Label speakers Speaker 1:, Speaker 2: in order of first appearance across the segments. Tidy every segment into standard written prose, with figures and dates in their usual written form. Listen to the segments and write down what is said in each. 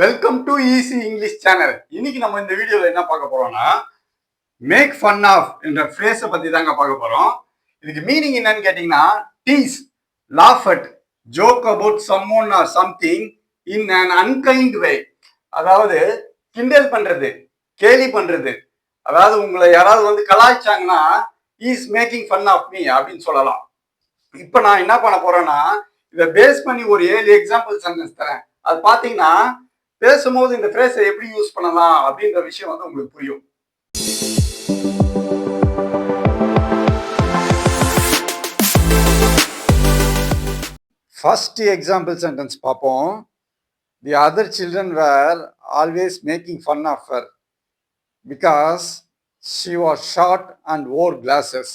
Speaker 1: Welcome to easy English channel. இன்னைக்கு நம்ம இந்த வீடியோல என்ன பார்க்க போறோம்னா, மேக் ஃபன் ஆஃப் என்ற ஃப்ரேஸை பத்தி தாங்க பார்க்க போறோம். இதுக்கு மீனிங் என்னன்னு கேட்டீங்கன்னா, tease, laugh at, joke about someone or something in an unkind way. அதாவது கிண்டல் பண்றது, கேலி பண்றது. அதாவது உங்களை யாராவது வந்து கலாய்ச்சாங்கன்னா, is making fun of me அப்படின்னு சொல்லலாம். இப்போ நான் என்ன பண்ண போறேன்னா, இதை பேஸ் பண்ணி ஒரு 7 எக்ஸாம்பிள் சென்டென்ஸ் தரேன். அது பார்த்தீங்கன்னா பேசும்போது இந்த ஃப்ரேஸை எப்படி யூஸ் பண்ணலாம் அப்படின்ற விஷயம் வந்து உங்களுக்கு புரியும். ஃபர்ஸ்ட் எக்ஸாம்பிள் சென்டென்ஸ் பார்ப்போம். The other children were always making fun of her because she was short and wore glasses.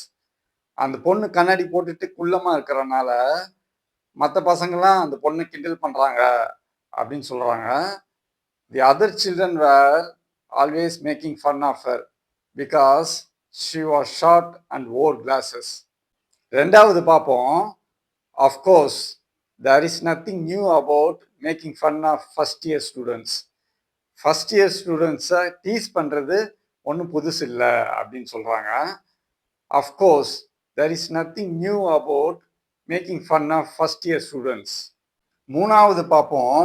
Speaker 1: அந்த பொண்ணு கண்ணாடி போட்டுட்டு குள்ளமாக இருக்கிறனால மற்ற பசங்கள்லாம் அந்த பொண்ணு கிண்டல் பண்ணுறாங்க அப்படின்னு சொல்கிறாங்க. The other children were always making fun of her because she was short and wore glasses. ரெண்டாவது பார்ப்போம். Of course, there is nothing new about making fun of first year students. First year ஸ்டூடெண்ட்ஸை tease பண்ணுறது ஒன்றும் புதுசு இல்லை அப்படின்னு சொல்கிறாங்க. Of course there is nothing new about making fun of first year students. மூணாவது பார்ப்போம்.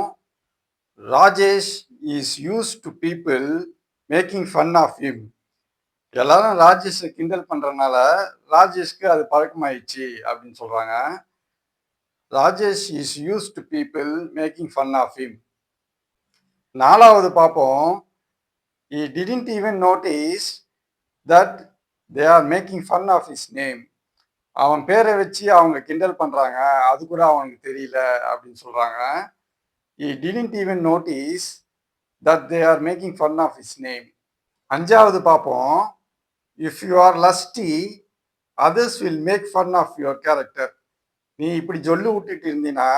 Speaker 1: Rajesh is use to people making fun of him. எல்லாரும் ராஜேஷை கிண்டல் பண்ணுறதுனால ராஜேஷ்க்கு அது பழக்கமாயிடுச்சு அப்படின்னு சொல்கிறாங்க. Rajesh is use to people making fun of him. நாலாவது பார்ப்போம். he didn't even notice that they are making fun of his name. அவன் பேரை வச்சு அவங்க கிண்டல் பண்ணுறாங்க, அது கூட அவனுக்கு தெரியல அப்படின்னு சொல்கிறாங்க. he didn't even notice that they are making fun of his name. அஞ்சாவது பார்ப்போம். if you are lusty, others will make fun of your character. நீ இப்படி சொல்லி விட்டுட்டு இருந்தீங்கன்னா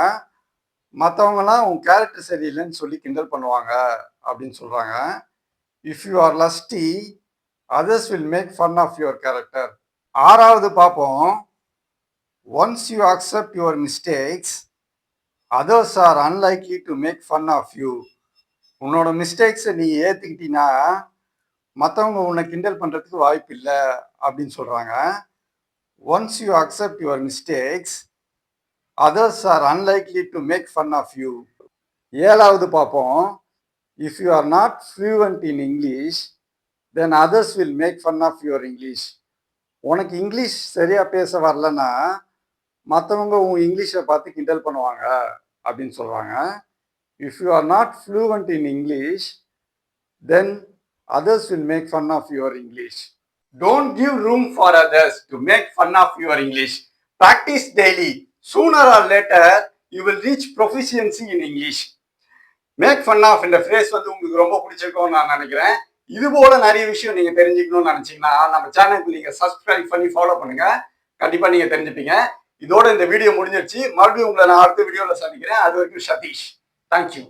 Speaker 1: மற்றவங்களாம் உன் கேரக்டர் சரியில்லைன்னு சொல்லி கிண்டல் பண்ணுவாங்க அப்படின்னு சொல்கிறாங்க. if you are lusty, others will make fun of your character. ஆறாவது பார்ப்போம். once you accept your mistakes, others are unlikely to make fun of you. உன்னோட மிஸ்டேக்ஸை நீ ஏற்றுக்கிட்டீங்கன்னா மற்றவங்க உன்னை கிண்டல் பண்ணுறதுக்கு வாய்ப்பு இல்லை அப்படின்னு சொல்கிறாங்க. Once you accept your mistakes, others are unlikely to make fun of you. ஏழாவது பார்ப்போம். If you are not fluent in English, then others will make fun of your English. உனக்கு இங்கிலீஷ் சரியாக பேச வரலன்னா மற்றவங்க உன் இங்கிலீஷை பார்த்து கிண்டல் பண்ணுவாங்க அப்படின்னு சொல்கிறாங்க. If you are not fluent in English, then others will make fun of your English. Don't give room for others to make fun of your English. Practice daily. Sooner or later, you will reach proficiency in English. Make fun of இந்த phrase வந்து உங்களுக்கு ரொம்ப பிடிச்சிருக்கும்னு நான் நினைக்கிறேன். இது போல நிறைய விஷயம் நீங்க தெரிஞ்சுக்கணும்னு நினைச்சீங்கன்னா நம்ம சேனலுக்கு நீங்க சப்ஸ்கிரைப் பண்ணி ஃபாலோ பண்ணுங்க. கண்டிப்பா நீங்க தெரிஞ்சுப்பீங்க. இதோட இந்த வீடியோ முடிஞ்சிருச்சு. மறுபடியும் உங்களை நான் அடுத்த வீடியோவில் சந்திக்கிறேன். அது வரைக்கும் சதீஷ். தேங்க்யூ.